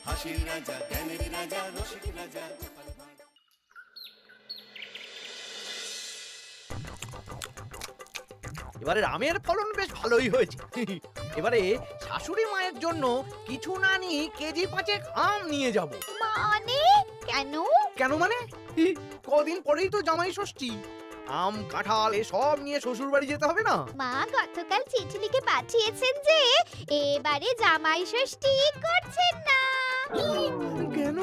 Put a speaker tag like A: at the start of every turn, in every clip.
A: হাসির রাজা, জ্ঞানের রাজা, রসিক রাজা।
B: এবারে আমের ফলন বেশ ভালোই হয়েছে। এবারে শাশুড়ি মায়ের জন্য কিছু না নিয়ে কেজি 5 আম নিয়ে যাব।
C: মানে কেন?
B: কেন মানে? কদিন পরেই তো জামাই ষষ্ঠী। আম কাঁঠাল এসব নিয়ে শ্বশুর বাড়ি যেতে হবে না?
C: মা গতকাল চিঠি লিখে পাঠিয়েছেন যে এবারে জামাই ষষ্ঠী করছেন না।
B: কেন?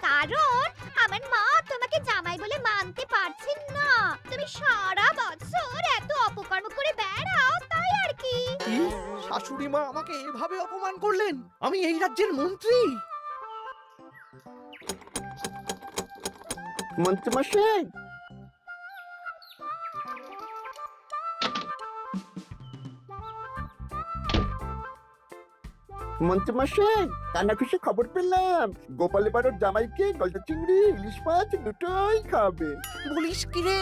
C: কারণ আমার মা তোমাকে জামাই বলে মানতে পারছেন না। তুমি সারা বছর এত অপকর্ম করে বেড়াও, তাই আর কি।
B: কি? শাশুড়ি মা আমাকে এভাবে অপমান করলেন? আমি এই রাজ্যের মন্ত্রী।
D: মন্ত্রীমশাই, মন্ত্রীমশাই, কানাঘুষে খবর পেলাম গোপাল এবার ওর জামাইকে গলদা চিংড়ি ইলিশ মাছ দুটোই খাবে।
B: বলিস কি রে?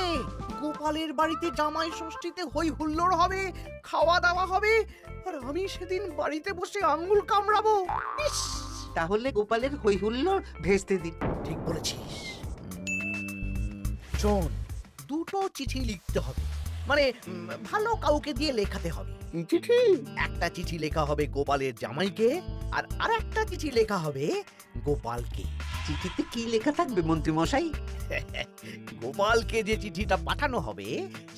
B: গোপালের বাড়িতে জামাই ষষ্ঠীতে হই হুল্লোড় হবে, খাওয়া দাওয়া হবে, আর আমি সেদিন বাড়িতে বসে আঙ্গুল কামড়াবো। ইস!
E: তাহলে গোপালের হই হুল্লোড় ভেস্তে দিন।
B: ঠিক বলেছিস। শোন, দুটো চিঠি লিখতে হবে, মানে ভালো কাউকে দিয়ে লেখাতে হবে।
D: কি চিঠি?
B: একটা চিঠি লেখা হবে গোপালের জামাইকে, আর আরেকটা চিঠি লেখা হবে গোপালকে।
E: চিঠিতে কি লেখা থাকবে মন্ত্রী মশাই?
B: গোপালকে যে চিঠিটা পাঠানো হবে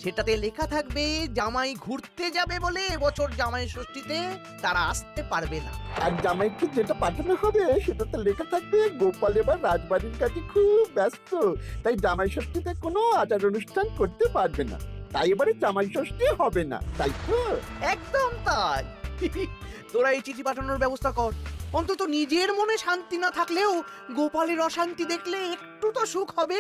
B: সেটাতে লেখা থাকবে জামাই ঘুরতে যাবে বলে এবছর জামাই ষষ্ঠীতে তারা আসতে পারবে না।
D: আর জামাইকে যেটা পাঠানো হবে সেটাতে লেখা থাকবে গোপাল এবার রাজবাড়ির কাছে খুব ব্যস্ত, তাই জামাই ষষ্ঠীতে কোনো আচার অনুষ্ঠান করতে পারবে না, তাই এবারে জামাই ষষ্ঠী হবে না, তাই তো?
B: একদম তাই। তোরা এই চিঠি পাঠানোর ব্যবস্থা কর। অন্তত নিজের মনে শান্তি না থাকলেও গোপালের অশান্তি দেখলে একটু তো সুখ হবে।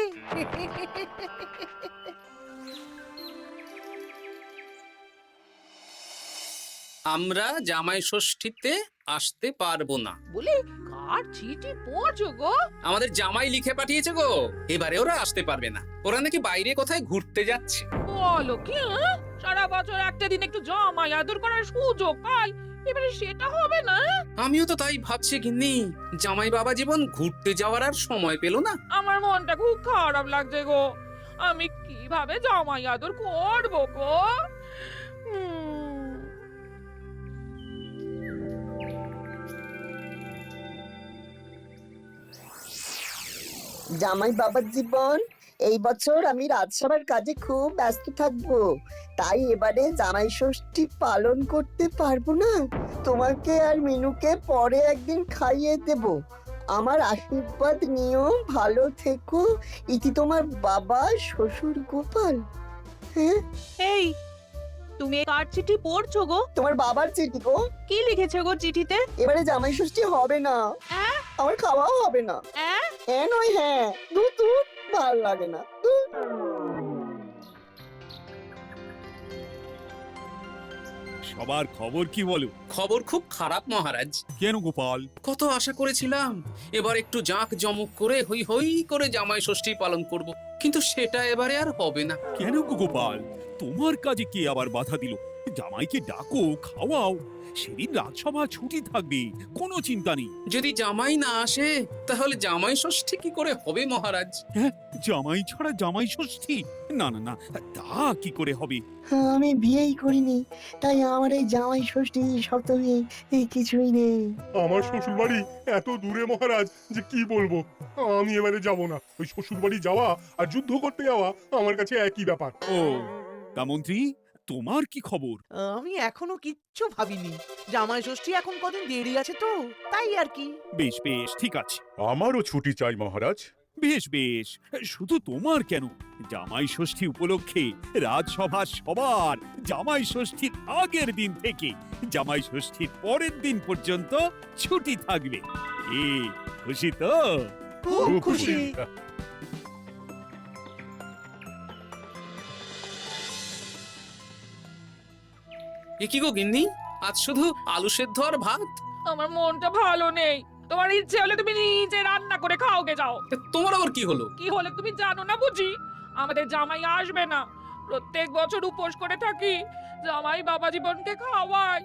F: আমরা জামাই ষষ্ঠীতে আসতে পারবো না
G: বলে কার চিঠি পড়ছো গো?
F: আমাদের জামাই লিখে পাঠিয়েছে গো, এবারে ওরা আসতে পারবে না। ওরা নাকি বাইরে কোথায় ঘুরতে যাচ্ছে।
G: বলো কি? সারা বছর একটা দিন একটু জামাই আদর করার সুযোগ পাই, এবারে সেটা হবে না?
F: আমিও তো তাই ভাবছি গিন্নি, জামাই বাবা জীবন ঘুরতে যাওয়ার আর সময় পেল না।
G: আমার মনটা খুব খারাপ লাগছে গো। আমি কিভাবে জামাই আদর করবো গো?
H: জামাই বাবার জীবন, এই বছর আমি রাজসভার কাজে খুব ব্যস্ত থাকবো, তাই এবারে জামাই ষষ্ঠী পালন করতে পারবো না। তোমাকে আর মিনুকে পরে একদিন খাইয়ে দেব। আমার আশীর্বাদ নিও, ভালো থেকো। ইতি তোমার বাবা শ্বশুর গোপাল। হ্যাঁ,
G: এই তুমি কার চিঠি পড়ছো গো?
H: তোমার বাবার চিঠি গো।
G: কি লিখেছে গো চিঠিতে?
H: এবারে জামাই ষষ্ঠী হবে না, আমার খাওয়াও হবে না। হ্যাঁ নয় হ্যাঁ, দূর দূর, ভাল লাগে না।
I: সবার খবর কি বলো?
F: খবর খুব খারাপ মহারাজ।
I: কেন গোপাল?
F: কত আশা করেছিলাম এবার একটু জাঁক জমক করে হই হই করে জামাই ষষ্ঠী পালন করব, কিন্তু সেটা এবারে আর হবে না।
I: কেন গো গোপাল? তোমার কাজে কে আবার বাধা দিল? জামাইকে ডাকো, খাওয়াও, সেদিন রাজসভা ছুটি থাকবে, কোনো চিন্তা নেই।
F: যদি জামাই না আসে তাহলে জামাই ষষ্ঠী কি করে হবে মহারাজ?
I: হ্যাঁ, জামাই ছাড়া জামাই ষষ্ঠী? না না না, তা কি করে হবে?
H: আমি বিয়েই করিনি, তাই আমার এই জামাই ষষ্ঠী সপ্তমী এই কিছুই নেই।
J: আমার শ্বশুর বাড়ি এত দূরে মহারাজ যে কি বলবো। আমি এবারে যাব না। ওই শ্বশুর বাড়ি যাওয়া আর যুদ্ধ করতে যাওয়া আমার কাছে একই ব্যাপার।
I: ও, তা মন্ত্রী, তোমার কি খবর?
B: আমি এখনো কিচ্ছু ভাবিনি। জামাই ষষ্ঠী এখন কদিন দেরি আছে তো, তাই আর কি।
I: বেশ বেশ, ঠিক আছে।
J: আমারও ছুটি চাই মহারাজ।
I: বেশ বেশ, শুধু তোমার কেন, জামাই ষষ্ঠী উপলক্ষে রাজসভা সবার জামাই ষষ্ঠীর আগের দিন থেকে জামাই ষষ্ঠীর পরের দিন পর্যন্ত ছুটি থাকবে। এ খুশি তো?
B: খুব খুশি।
F: এ কি গো গিন্নি, আজ শুধু আলু সেদ্ধ আর ভাত?
G: আমার মনটা ভালো নেই। তোমার ইচ্ছে হলে তুমি নিজে রান্না করে খাওগে যাও।
F: তোমার আবার কি হলো?
G: কি হলে তুমি জানো না বুঝি? আমাদের জামাই আসবে না। প্রত্যেক বছর উপোস করে থাকি, জামাই বাবা জীবনকে খাওয়াই।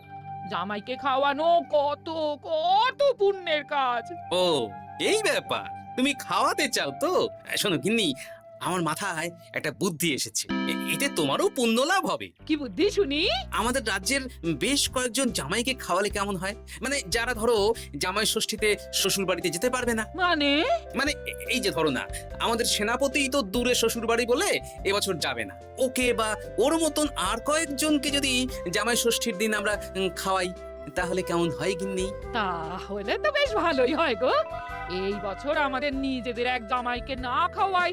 G: জামাইকে খাওয়ানো কত কত পুণ্যের কাজ।
F: ও এই ব্যাপার, তুমি খাওয়াতে চাও তো? শোনো গিন্নি, আমার মাথায় একটা বুদ্ধি এসেছে। এতে তোমারও পুণ্য লাভ হবে।
G: কি বুদ্ধি শুনি?
F: আমাদের রাজ্যের বেশ কয়েকজন জামাইকে খাওয়ালে কেমন হয়? মানে যারা ধরো জামাই ষষ্ঠীতে শ্বশুর বাড়িতে যেতে পারবে না।
G: মানে
F: মানে এই যে ধরো না, আমাদের সেনাপতি তো দূরে শ্বশুর বাড়ি বলে এবছর যাবে না। ওকে বা ওর মতন আর কয়েকজনকে যদি জামাই ষষ্ঠীর দিন আমরা খাওয়াই, তাহলে কেমন হয় গিন্নি?
G: তাহলে তো বেশ ভালোই হয় গো। এই বছর আমাদের নিজেদের এক জামাইকে না খাওয়াই,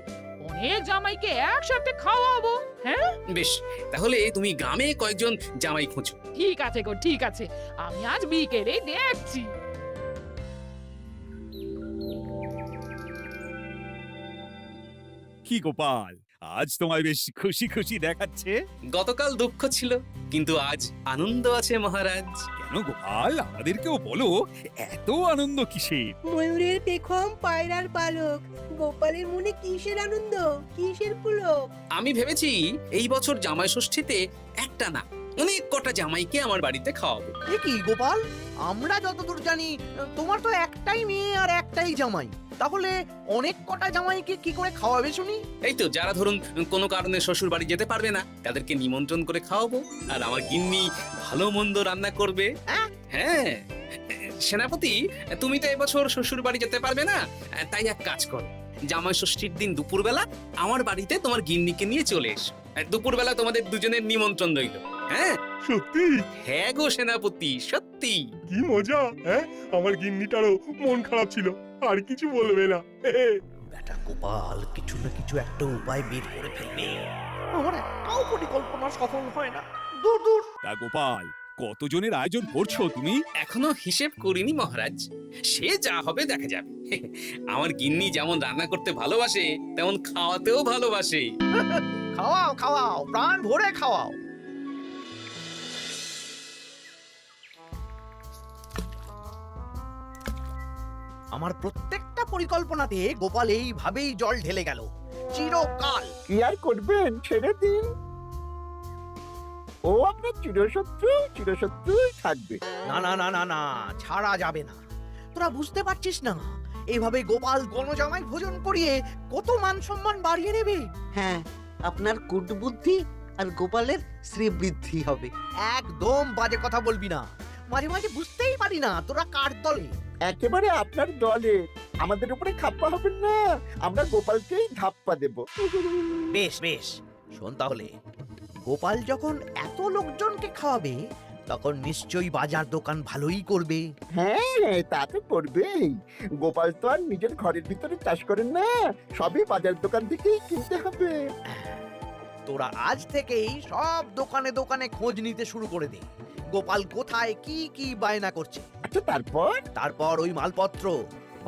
G: অনেক জামাইকে একসাথে খাওয়াবো। হ্যাঁ
F: বেশ, তাহলে তুমি গ্রামে কয়েকজন জামাই খোঁজো।
G: ঠিক আছে গো, ঠিক আছে, আমি আজ বিকেলে দেখছি।
I: কি গোপাল, আজ তোমায় বেশ খুশি খুশি দেখাচ্ছে।
F: গতকাল দুঃখ ছিল, কিন্তু আজ আনন্দ আছে মহারাজ।
I: কেন গোপাল, আমাদেরকেও বলো, এত আনন্দ কিসের?
K: ময়ূরের পেখম পায়রার পালক, গোপালের মনে কিসের আনন্দ, কিসের পুলক?
F: আমি ভেবেছি এই বছর জামাই ষষ্ঠীতে একটা না, অনেক কটা জামাইকে আমার বাড়িতে খাওয়াবো।
B: এ কি গোপাল, আমরা যতদূর জানি তোমার তো একটাই মেয়ে আর একটাই জামাই, তাহলে অনেক কটা জামাইকে কি করে খাওয়াবে শুনি?
F: এই তো যারা ধরুন কোনো কারণে শ্বশুর বাড়ি যেতে পারবে না, তাদেরকে নিমন্ত্রণ করে খাওয়াবো। আর আমার গিন্নি ভালো মন্দ রান্না করবে। হ্যাঁ সেনাপতি, তুমি তো এবছর শ্বশুর বাড়ি যেতে পারবে না, তাই এক কাজ করো, জামাই ষষ্ঠীর দিন দুপুরবেলা আমার বাড়িতে তোমার গিন্নিকে নিয়ে চলে এসো। দুপুরবেলা তোমাদের দুজনের নিমন্ত্রণ রইল। হ্যাঁ
J: সত্যি?
F: হ্যাঁ গো সেনাপতি, সত্যি।
J: কি মজা! হ্যাঁ, আমার গিন্নিটারও মন খারাপ ছিল, আর কিছু বলবে না।
B: বেটা গোপাল কিছু না কিছু একটা উপায় বের করে ফেলবে। আমার একটাও পরিকল্পনা সফল হয় না। দূর দূর।
I: তা গোপাল, কতজনের আয়োজন করছো তুমি?
F: এখনো হিসেব করিনি মহারাজ, সে যা হবে দেখা যাবে। আমার গিন্নি যেমন রান্না করতে ভালোবাসে, তেমন খাওয়াতেও ভালোবাসে।
B: খাওয়াও খাওয়াও, প্রাণ ভরে খাওয়াও। আমার প্রত্যেকটা পরিকল্পনাতে গোপাল এইভাবেই জল ঢেলে গেল চিরকাল।
D: কি আর করবেন, ছেড়ে দিন। ও আপনার চিরশত্রুই থাকবে।
B: না না না না না, ছাড়া যাবে না। তোরা বুঝতে পারছিস না, এইভাবে গোপাল গণজামাই ভোজন করিয়ে কত মান সম্মান বাড়িয়ে নেবে।
E: হ্যাঁ, আপনার কুটবুদ্ধি আর গোপালের শ্রীবৃদ্ধি হবে।
B: একদম বাজে কথা বলবি না। মাঝে মাঝে বুঝতেই পারি না তোরা কার দলে।
D: একেবারে আপনার দলে। আমাদের উপরে খাপ্পা হবেন না, আমরা গোপালকেই ধাপ্পা দেব।
B: বেশ বেশ, শোন তাহলে, গোপাল যখন এত লোকজনকে খাওয়াবে, তখন নিশ্চয়ই বাজার দোকান ভালোই করবে।
D: হ্যাঁ, তা তো করবেই। গোপাল তো আর নিজের ঘরের ভিতরে চাষ করেন না, সবই বাজার দোকান থেকেই কিনতে হবে।
B: তোরা আজ থেকেই সব দোকানে দোকানে খোঁজ নিতে শুরু করে দে, গোপাল কোথায় কি কি বায়না করছে।
D: আচ্ছা,
B: তারপর ওই মালপত্র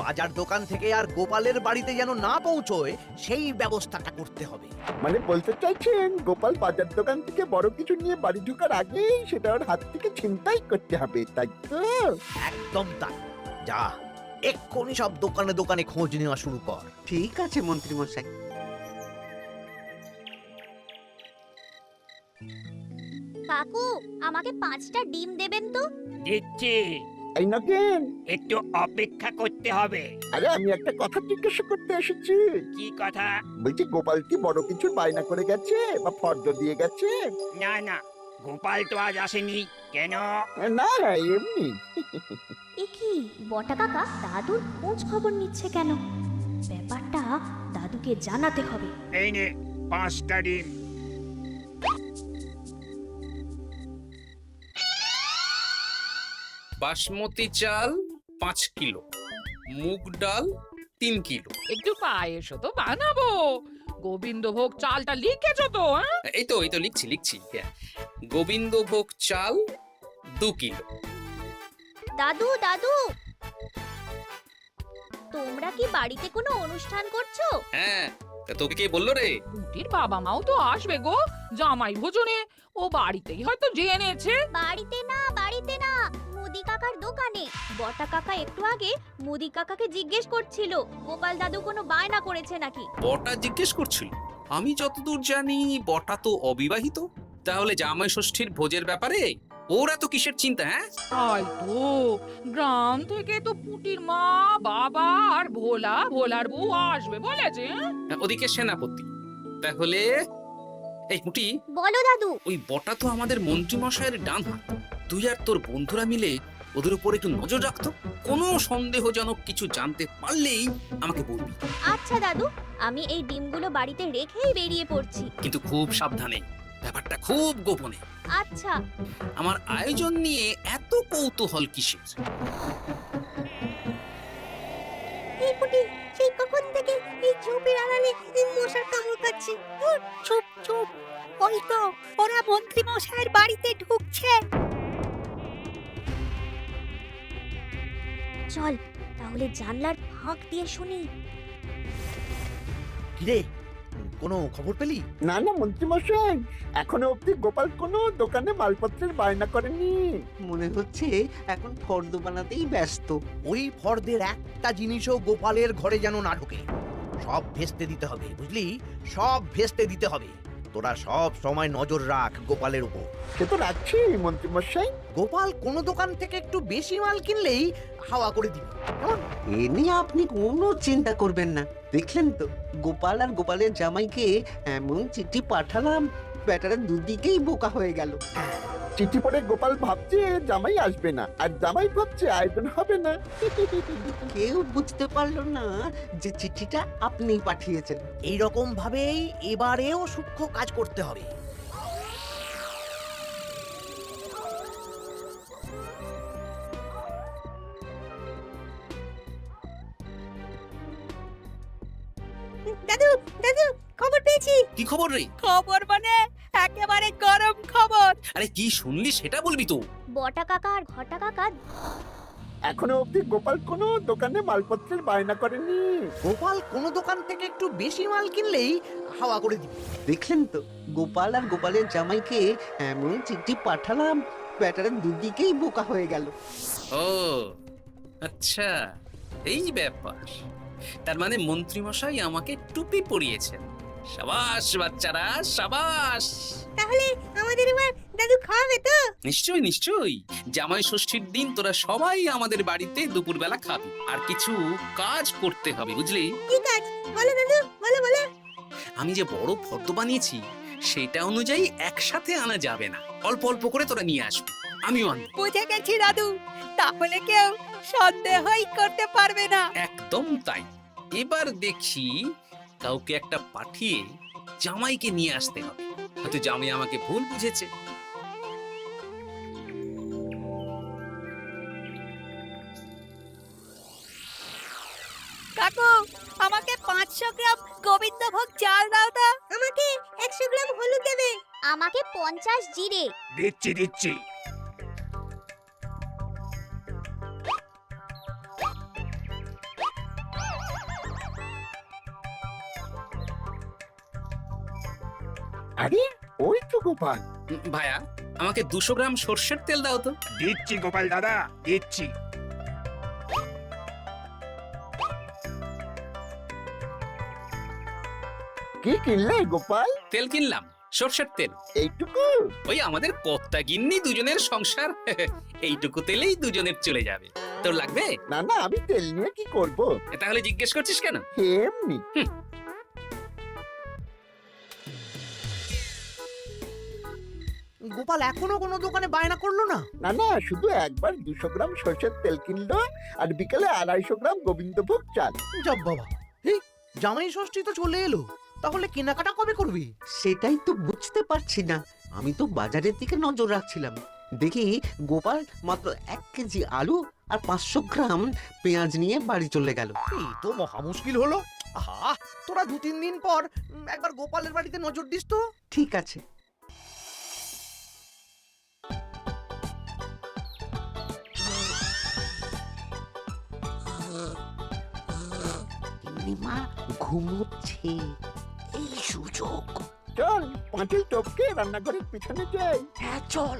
B: বাজার দোকান থেকে আর গোপালের বাড়িতে যেন না পৌঁছয়, সেই ব্যবস্থাটা করতে হবে।
D: মানে বলতে চাইছেন গোপাল বাজার দোকান থেকে বড় কিছু নিয়ে বাড়ি ঢোকার আগেই সেটা ওর হাত থেকে ছিনতাই করতে হবে, তাই তো?
B: একদম তাই। যা, এক্ষুনি সব দোকানে দোকানে খোঁজ নেওয়া শুরু কর।
E: ঠিক আছে মন্ত্রী মশাই।
C: কাকু, আমাকে 5টা ডিম দেবেন তো?
K: দিচ্ছি,
D: এই নগেন,
K: একটু অপেক্ষা করতে হবে।
D: আরে আমি একটা কথা জিজ্ঞাসা করতে এসেছি।
K: কি কথা?
D: বলছি গোপাল কি বড় কিছুর বায়না করে গেছে বা ফর্দ দিয়ে গেছে?
K: না না, গোপাল তো আজ আসেনি। কেন?
D: না, এমনি।
C: এ কি, বটা কাকা দাদুর খোঁজ খবর নিচ্ছে কেন? ব্যাপারটা দাদুকে জানাতে হবে।
K: এই নে 5টা ডিম।
F: বাসমতি চাল 5 কিলো, মুগ ডাল 3 কিলো।
G: একটু পায়েসও তো বানাবো। গোবিন্দভোগ চালটা লিখেছো তো?
F: এই তো লিখছি। হ্যাঁ, গোবিন্দভোগ চাল 2 কিলো।
C: দাদু দাদু, তোমরা কি বাড়িতে কোনো অনুষ্ঠান করছো?
F: হ্যাঁ, তা তোকে কে বললো রে?
G: পুটির বাবা মাও তো আসবে গো জামাই ভোজনে, ও বাড়িতেই হয়তো জেনেছে।
C: বাড়িতে না, মুদি কাকার দোকানে। বটা কাকা একটু আগে মুদি কাকাকে জিজ্ঞেস করছিল গোপাল দাদু কোনো বায়না করেছে নাকি।
F: বটা জিজ্ঞেস করছিল? আমি যতদূর জানি বটা তো অবিবাহিত। তাহলে জামাই ষষ্ঠীর ভোজের ব্যাপারে ও ওরা তো কিসের চিন্তা, হ্যাঁ?
G: তাই তো, গ্রাম থেকে তো পুটির মা, বাবা আর ভোলার বউ আসবে বলেছে।
F: ওদিকে সেনাপতি। তাহলে এই পুটি,
C: বলো দাদু।
F: ওই বটা তো আমাদের মন্ত্রী মশাইয়ের ডান হাত। তুই আর তোর বন্ধুরা মিলে ওদের উপর একটু নজর রাখতো। কোনো সন্দেহজনক কিছু জানতে পারলেই আমাকে বলবি।
C: আচ্ছা দাদু, আমি এই ডিমগুলো বাড়িতে রেখেই বেরিয়ে পড়ছি।
F: কিন্তু খুব সাবধানে, ব্যাপারটা খুব গোপনে।
C: আচ্ছা।
F: আমার আয়োজন নিয়ে এত কৌতূহল কিসের?
K: এই পুটি, সেই কখন থেকে এই ঝোপের আড়ালে এই মশার কামড় খাচ্ছি। চুপ চুপ, ওই তো ওরা মন্ত্রী মশাইয়ের বাড়িতে ঢুকছে।
C: চল তাহলে জানলার ফাঁক দিয়ে শুনি।
B: কিরে, কোনো খবর পেলি?
D: না না মন্ত্রীমশাই, এখনো অবধি গোপাল কোনো দোকানে মালপত্রের বায়না করেনি।
E: মনে হচ্ছে এখন ফর্দ বানাতেই ব্যস্ত।
B: ওই ফর্দের একটা জিনিসও গোপালের ঘরে যেন না ঢোকে। সব ভেস্তে দিতে হবে, বুঝলি? সব ভেস্তে দিতে হবে। তোরা সব সময় নজর রাখ গোপালের উপর।
D: সে তো রাখছি মন্ত্রীমশাই।
B: গোপাল কোনো দোকান থেকে একটু বেশি মাল কিনলেই হাওয়া করে দিবে, কেমন?
E: এ নিয়ে আপনি কোনো চিন্তা করবেন না। দেখলেন তো, গোপাল আর গোপালের জামাইকে এমন চিঠি পাঠালাম, ব্যাটারা দুদিকেই বোকা হয়ে গেল।
D: চিঠি পড়ে গোপাল ভাবছে জামাই আসবে না, আর জামাই ভাবছে আয়োজন হবে না।
E: কেউ বুঝতে পারলো না যে চিঠিটা আপনি পাঠিয়েছেন।
B: এইরকম ভাবেই এবারেও সূক্ষ্ম কাজ করতে হবে।
K: দাদু দাদু, খবর পেয়েছি।
F: কি খবর রে?
K: খবর মানে একেবারে গরম খবর।
F: আরে কি শুনলি সেটা বলবি তো।
C: বটা কাকা আর ঘটা কাকা
D: এখনো অবধি গোপাল কোনো দোকানে মালপত্রের বায়না করেনি।
B: গোপাল কোনো দোকান থেকে একটু বেশি মাল কিনলেই হাওয়া করে দিবে।
E: দেখলেন তো, গোপাল আর গোপালের জামাইকে এমন চিঠি পাঠালাম, ব্যাটারা দুদিকেই বোকা হয়ে গেল।
F: ও আচ্ছা, এই ব্যাপার। তার মানে মন্ত্রী মশাই আমাকে টুপি পরিয়েছেন। সাবাস বাচ্চারা, সাবাস।
K: তাহলে আমাদের এবার দাদু খাওয়াবে তো?
F: নিশ্চয়ই নিশ্চয়ই। জামাই ষষ্ঠীর দিন তোরা সবাই আমাদের বাড়িতে দুপুরবেলা খাবি। আর কিছু কাজ করতে হবে, বুঝলি?
K: কি কাজ? বলো দাদু, বলো বলো।
F: আমি যে বড় ফর্দ বানিয়েছি সেটা অনুযায়ী একসাথে আনা যাবে না, অল্প অল্প করে তোরা নিয়ে আসবি। আমিও আনবো।
K: বুঝে গেছি দাদু, তাহলে কেউ সন্দেহই করতে পারবে না।
F: একদম তাই। এবার দেখি কাউকে একটা পাঠিয়ে জামাইকে নিয়ে আসতে হবে। হয়তো জামাই আমাকে ভুল বুঝেছে।
K: কাকু, আমাকে 500 গ্রাম গোবিন্দভোগ চাল দাও তো। আমাকে 100 গ্রাম হলুদ দেবে।
C: আমাকে 50 জিরে।
J: দিচ্ছি দিচ্ছি।
D: আরে ওই তো গোপাল।
F: ভাইয়া, আমাকে 200 গ্রাম সর্ষের তেল দাও তো।
J: দিচ্ছি গোপাল দাদা, দিচ্ছি।
D: কি কিনলে গোপাল?
F: তেল কিনলাম, সর্ষের তেল।
D: এইটুকু?
F: ওই আমাদের কর্তা গিন্নি দুজনের সংসার, এইটুকু তেলেই দুজনের চলে যাবে। তোর লাগবে?
D: না না, আমি তেল নিয়ে কি করব?
F: তাহলে জিজ্ঞেস করছিস কেন?
D: এমনি।
B: গোপাল এখনো কোনো দোকানে বায়না করলো না?
D: না না, শুধু একবার 200 গ্রাম সরষের তেল কিনলো, আর বিকেলে 250 গ্রাম গোবিন্দভোগ চাল।
B: যাব বাবা, এই জামাই ষষ্ঠী তো চলে এলো, তাহলে কেনাকাটা কবে করবি?
E: সেটাই তো বুঝতে পারছি না। আমি তো বাজারের দিকে নজর রাখছিলাম, দেখি গোপাল মাত্র 1 কেজি আলু আর 500 গ্রাম পেঁয়াজ নিয়ে বাড়ি চলে গেল।
B: এই তো মহা মুশকিল হলো। আহা, তোরা 2-3 দিন পর একবার গোপালের বাড়িতে নজর দিস তো।
E: ঠিক আছে। মা ঘুমোচ্ছে, এই সুযোগ।
D: চল পাঁচিল টপকে রান্নাঘরের পিছনে যাই।
E: হ্যাঁ চল।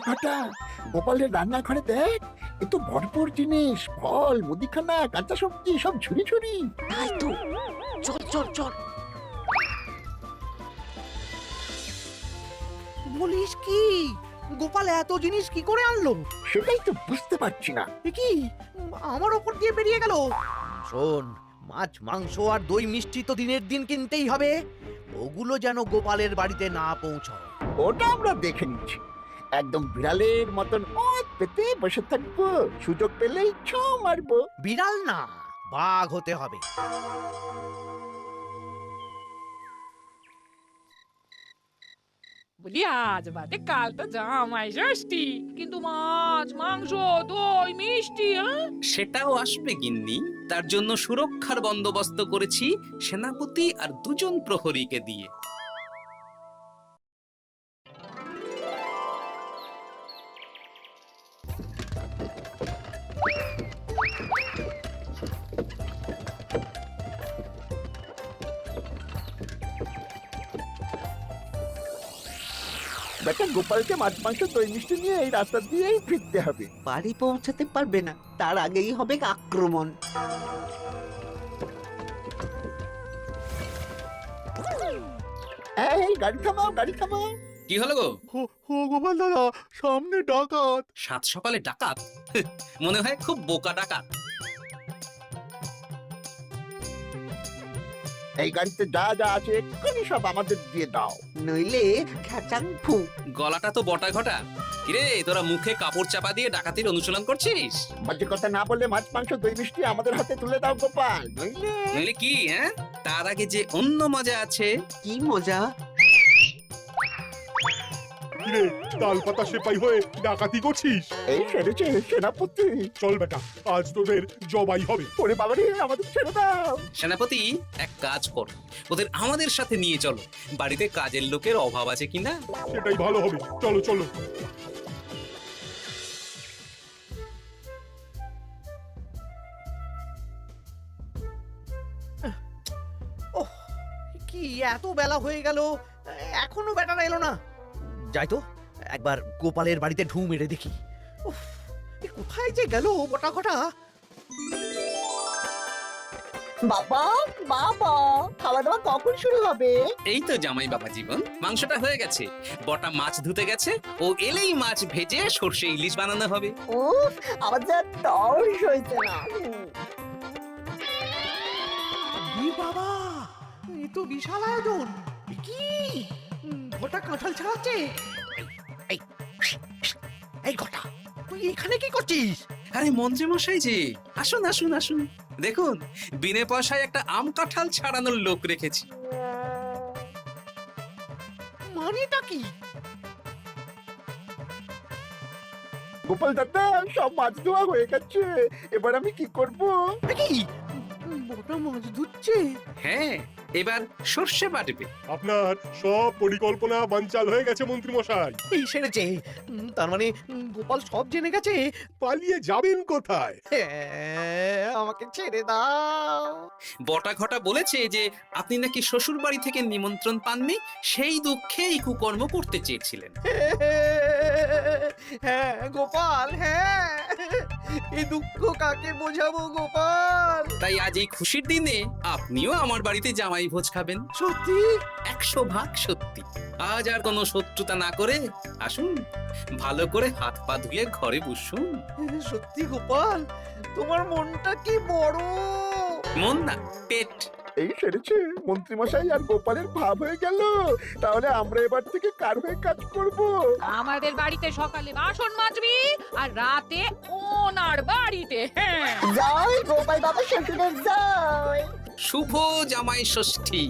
D: ঘটা গোপালের রান্নাঘরে দেখ, এ তো ভরপুর জিনিস, ফল, মুদিখানা, কাঁচা সবজি সব ঝুড়ি ঝুড়ি।
E: তাই তো, চল চল চল।
B: বলিস কি গোপাল এত জিনিস কি করে আনলো?
D: সেটাই তো বুঝতে পারছি না।
B: এ কি আমার ওপর দিয়ে বেরিয়ে গেল? শোন, মাছ মাংস আর দই মিষ্টি তো দিনের দিন কিনতেই হবে, ওগুলো যেন গোপালের বাড়িতে না পৌঁছায়।
D: ওটা আমরা দেখে নিচ্ছি। একদম বিড়ালের মতন ওত পেতে বসে থাকবো, সুযোগ পেলেই ছো মারবো।
B: বিড়াল না, বাঘ হতে হবে।
G: বলি আজ বাদে কাল তো জামাই ষষ্ঠী, কিন্তু মাছ মাংস দই মিষ্টি
F: সেটাও আসবে গিন্নি। তার জন্য সুরক্ষার বন্দোবস্ত করেছি সেনাপতি আর 2 জন প্রহরীকে দিয়ে।
D: বেটা গোপালকে মাছ মাংস দই মিষ্টি নিয়ে এই রাস্তা দিয়েই ফিরতে হবে।
E: বাড়ি পৌঁছাতে পারবে না, তার আগেই হবে আক্রমণ।
D: এই গাড়ি থামাও, গাড়ি থামাও।
F: কি হলো গো?
J: ও গোপাল দাদা, সামনে ডাকাত।
F: 7 সকালে ডাকাত? মনে হয় খুব বোকা ডাকাত।
D: এই গাড়িতে যা যা আছে এক্ষুনি সব আমাদের দিয়ে দাও।
E: নইলে খ্যাচাং ফু।
F: গলাটা তো বটা ঘটা। কিরে, তোরা মুখে কাপড় চাপা দিয়ে ডাকাতির অনুশীলন করছিস?
D: বাজে কথা না বলে মাছ মাংস দই মিষ্টি আমাদের হাতে তুলে দাও গোপাল, নইলে
F: নইলে কি? হ্যাঁ, তার আগে যে অন্য মজা আছে।
E: কি মজা?
J: কিরে, তাল পাতা সেপাই হয়ে ডাকাতি করছিস?
D: এই সেরেছে সেনাপতি।
J: চল বেটা, আজ তোদের জবাই হবে।
D: ওরে বাবারে, আমাদের ছেড়ে দাও।
F: সেনাপতি, এক কাজ কর, ওদের আমাদের সাথে নিয়ে চলো। বাড়িতে কাজের লোকের অভাব আছে কিনা।
J: সেটাই ভালো হবে, চলো চলো।
B: ওহ, কি এত বেলা হয়ে গেল, এখনো বেটারা এলো না। যাই তো, একবার গোপালের বাড়িতে ঢু মেরে দেখি। উফ, এ কোথায় যে গেল বটা ঘটা?
H: বাবা বাবা, খাওয়া দাওয়া কখন শুরু হবে?
F: এই তো জামাই বাবা জীবন, মাংসটা হয়ে গেছে। বটা মাছ ধুতে গেছে, ও এলেই মাছ ভেজে সর্ষে ইলিশ বানানো হবে।
H: উফ, আমার যা তর্স হয়েছে না।
B: এ বাবা, এ তো বিশাল আয়োজন। এ কি ঘটা কাঁঠাল ছাড়াচ্ছে? এই, এই ঘটা, তুই এখানে কি করছিস?
F: আরে মন্ত্রী মশাই যে, আসুন আসুন আসুন। দেখুন, বিনে পয়সায় একটা আম কাঁঠাল ছাড়ানোর লোক রেখেছি।
B: মানেটা কি?
D: গোপাল দাদা, সব মাছ ধোয়া হয়ে গেছে, এবার আমি কি করব?
B: এ কি বটা মাছ ধুচ্ছে?
F: হ্যাঁ, এবার সর্ষে বাটবে।
J: আপনার সব পরিকল্পনা বানচাল হয়ে গেছে মন্ত্রী মশাই।
B: এই সেরেছে, তার মানে গোপাল সব জেনে গেছে।
J: পালিয়ে যাবেন কোথায়?
B: আমাকে ছেড়ে দাও।
F: বটা ঘটা বলেছে যে আপনি নাকি শ্বশুর বাড়ি থেকে নিমন্ত্রণ পাননি, সেই দুঃখে এই কুকর্ম করতে চেয়েছিলেন।
B: হ্যাঁ গোপাল, হ্যাঁ, এই দুঃখ কাকে বোঝাবো গোপাল?
F: তাই আজ এই খুশির দিনে আপনিও আমার বাড়িতে জামাই ভোজ খাবেন।
B: সত্যি?
F: 100% সত্যি। আজ আর কোনো শত্রুতা না করে আসুন, ভালো করে হাত পা ধুয়ে ঘরে বসুন।
B: সত্যি গোপাল, তোমার মনটা কি বড়।
F: মন না, পেট।
D: এই সেরেছে, মন্ত্রী মশাই আর গোপালের ভাব হয়ে গেল। তাহলে আমরা এবার থেকে কার হয়ে কাজ করব?
G: আমাদের বাড়িতে সকালে বাসন মাজবি আর রাতে ওনার বাড়িতে। হ্যাঁ,
H: জয় গোপাল বাবা শ্বশুরের জয়।
F: শুভ জামাই ষষ্ঠী।